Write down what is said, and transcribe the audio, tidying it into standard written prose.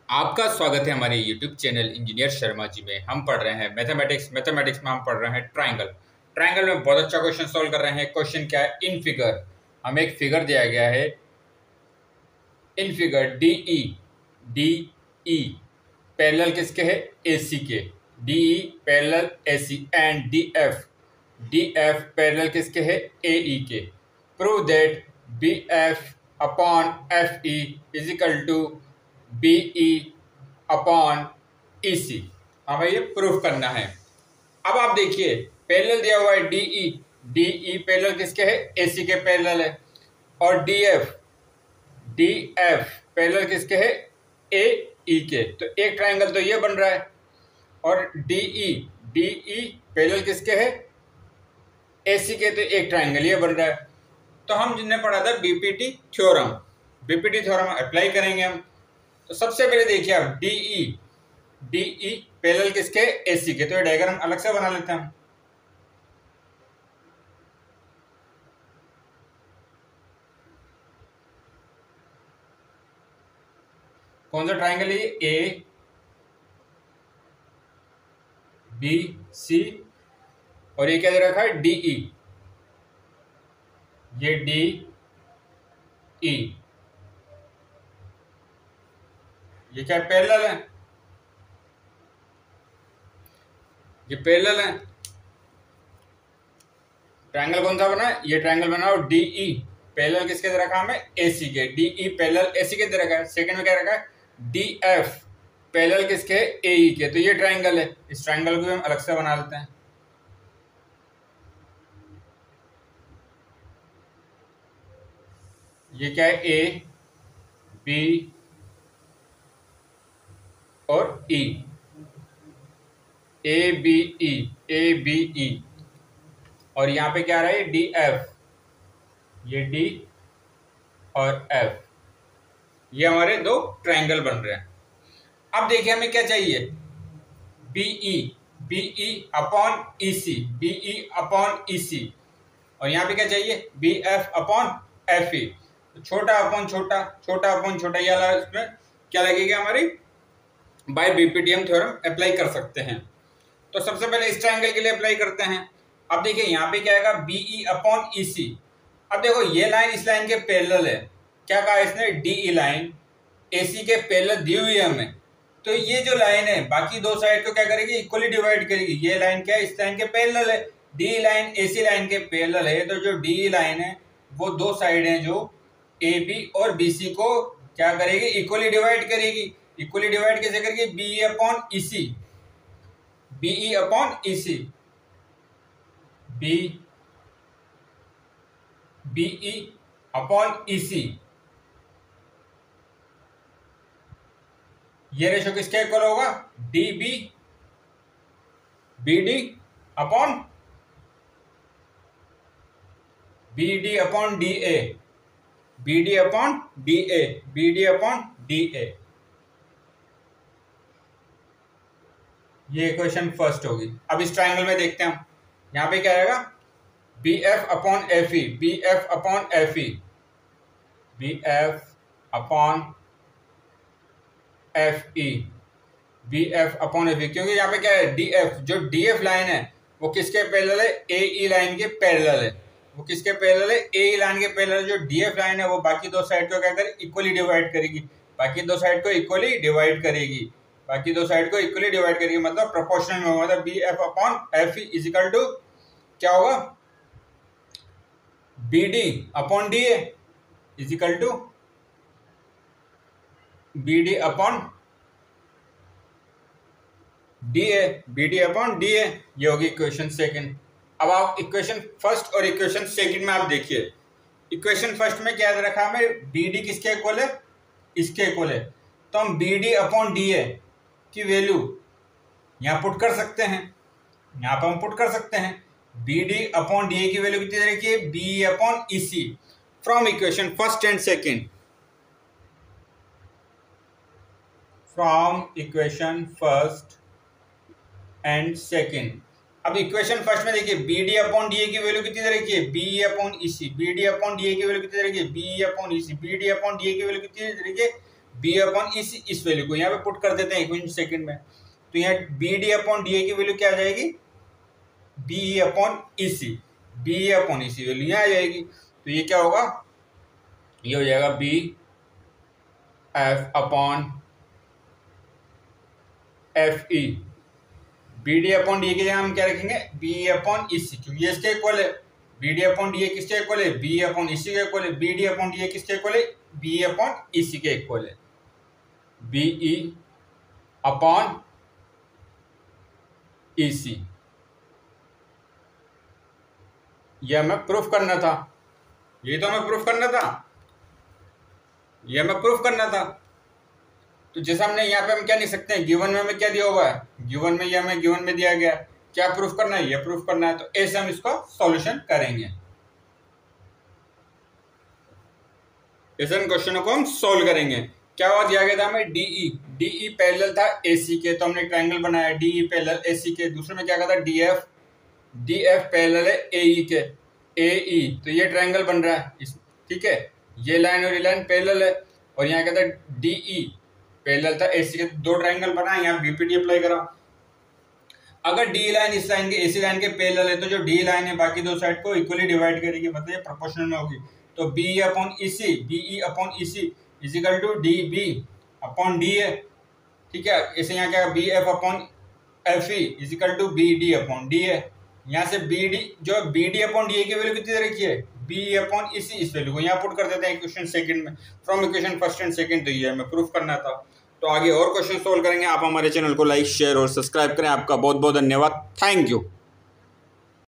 आपका स्वागत है हमारे YouTube channel engineer Sharma ji में। हम पढ़ रहे हैं मैथमेटिक्स में हम पढ़ रहे हैं ट्रायंगल। ट्रायंगल में बहुत अच्छा क्वेश्चन सॉल्व कर रहे हैं। क्वेश्चन क्या है? इन फिगर हमें एक फिगर दिया गया है। In figure D E parallel किसके है? AC के। DE parallel AC and D F parallel किसके है? AE के। Prove that BF upon FE is equal to BE upon EC। हमें ये प्रूफ करना है। अब आप देखिए, पैरेलल दिया हुआ है DE पैरेलल किसके है? AC के पैरेलल है। और DF पैरेलल किसके है? AE के। तो एक ट्रायंगल तो ये बन रहा है। और DE पैरेलल किसके है? AC के। तो एक ट्रायंगल ये बन रहा है। तो हम जिन्हें पढ़ा था बीपीटी थ्योरम अप्लाई करेंगे हम। तो सबसे पहले देखिए आप DE पैरेलल किसके? AC के। तो ये डायग्राम अलग से बना लेते हैं हम। कौन सा ट्रायंगल है ये? ABC और ये क्या दे रखा है? DE। ये DE, ये क्या पैरेलल है? ये पैरेलल है। ट्रायंगल कौन सा बना है? ये ट्रायंगल बना हो DE पैरेलल किसके दे रखा है हमें? AC के। DE पैरेलल AC के दे रखा है। सेकंड में क्या रखा है? DF पैरेलल किसके है? AE के। तो ये ट्रायंगल है। इस ट्रायंगल को भी हम अलग से बना लेते हैं। ये क्या है? A B और E, ABE और यहाँ पे क्या रहा है? DF। ये D और F, ये हमारे दो ट्रायंगल बन रहे हैं। अब देखिए हमें क्या चाहिए? BE अपॉन EC और यहाँ पे क्या चाहिए? BF upon FE। तो छोटा अपॉन छोटा ये वाला इसमें क्या लगेगा? हमारी बाय बीपीटी हम थ्योरम अप्लाई कर सकते हैं। तो सबसे पहले इस ट्रायंगल के लिए अप्लाई करते हैं। अब देखिए यहाँ पे क्या आएगा? BE upon EC। अब देखो ये लाइन इस लाइन के पैरेलल है। क्या कहा इसने? DE लाइन AC के पैरेलल दी हुई है हमें। तो ये जो लाइन है बाकी दो साइड को क्या करेगी? इक्वली डिवाइड करेगी। ये लाइन क्या है? इस लाइन के पैरेलल है। DE लाइन AC लाइन के पैरेलल है। तो जो DE लाइन है वो दो साइड हैं जो AB और BC को क्या करेगी? इक्वली डिवाइड करेगी। इक्वली डिवाइड कैसे करेगी? BE upon EC BE upon EC। ये रेशो किसके इक्वल होगा? BD upon DA। ये इक्वेशन फर्स्ट होगी। अब इस ट्रायंगल में देखते हैं हम। यहाँ पे क्या आएगा? BF upon FE BF upon FE क्योंकि यहाँ पे क्या है? DF, जो DF लाइन है वो किसके पैरेलल है? AE लाइन के पैरेलल है। वो किसके पैरेलल है? AE लाइन के पैरेलल। जो DF लाइन है वो बाकी दो साइड को क्या करेगी? इक्वली डिवाइड करेगी। मतलब प्रोपोर्शनल में होगा। मतलब BF upon FE is equal to क्या होगा? BD upon DA is equal to BD upon DA। ये होगी इक्वेशन सेकंड। अब आप इक्वेशन फर्स्ट और इक्वेशन सेकंड में आप देखिए। इक्वेशन फर्स्ट में क्या रखा हमें? BD किसके इक्वल है? इसके इक्वल है। तो हम BD अपॉन DA की वैल्यू यहाँ पुट कर सकते हैं। यहाँ पर हम पुट कर सकते हैं। BD अपॉन DA की वैल्यू कितनी रखिए? BE upon EC from equation first and second. अब इक्वेशन फर्स्ट में देखिए BD अपॉन DA की वैल्यू कितनी रखिए? BE upon EC। BD upon DA की वैल्यू कितनी रखिए? BE upon EC। BD upon DA की वैल्यू कितनी रखिए? बी अपॉन इस वैल्यू को यहाँ पे पुट कर देते हैं इक्वेशन सेकंड में। तो यहाँ B D upon D A की वैल्यू क्या आ जाएगी, B upon E C, B upon E C value यहाँ आ जाएगी। तो ये क्या होगा, ये हो जाएगा B F upon F E. B D upon D A की जगह हम क्या रखेंगे, बी अपॉन इसी, क्योंकि ये इसके इक्वल है। B D upon D A किसके इक्वल है, बी अपॉन इसी के इक्वल है। B D upon D A किसके इक्वल है, बी अपॉन इसी के इक्वल है। बी ई अपॉन इसी, यह हमें प्रूफ करना था, ये तो हमें प्रूफ करना था, ये हमें प्रूफ करना था। तो जैसे हमने यहाँ पे हम क्या लिख सकते हैं, गिवन में हमें क्या दिया हुआ है, गिवन में ये हमें गिवन में दिया गया, क्या प्रूफ करना है, ये प्रूफ करना है। तो ऐसे हम इसको सॉल्यूशन करेंगे, ऐसे इन क्वेश्चनों को हम सॉल्व करेंगे। क्या हुआ, दिया गया था हमें डीई, डीई पैरेलल था एसी के, तो हमने ट्रायंगल बनाया डीई पैरेलल एसी के। दूसरे में क्या कहा था, डीएफ, डीएफ पैरेलल है एई के, एई, तो ये ट्रायंगल बन रहा है, ठीक है, ये लाइन और ये लाइन पैरेलल है। और यहाँ क्या था, डीई पैरेलल था एसी के, दो ट्रायंगल बनाए, यहाँ बीपीटी अप्लाई करा। अगर डी लाइन इस लाइन के एसी लाइन के पैरेलल है तो जो डी लाइन है बाकी दो साइड को इक्वली डिवाइड करेगी, मतलब ये प्रोपोर्शनल में होगी। तो B upon E C, B E upon E C is equal to D B upon D A, ठीक है। इसे यहाँ क्या, B F upon F E is equal to B D upon D A. यहाँ से बी डी, जो B D upon D A की value कितनी दे रखी है, बी अपॉन इसी, इस वैल्यू को यहाँ पुट कर देते हैं इक्वेशन सेकंड में, from equation first and second. तो ये हमें प्रूफ करना था। तो आगे और क्वेश्चन सोल्व करेंगे। आप हमारे चैनल को लाइक, शेयर और सब्सक्राइब करें। आपका बहुत बहुत धन्यवाद, थैंक यू।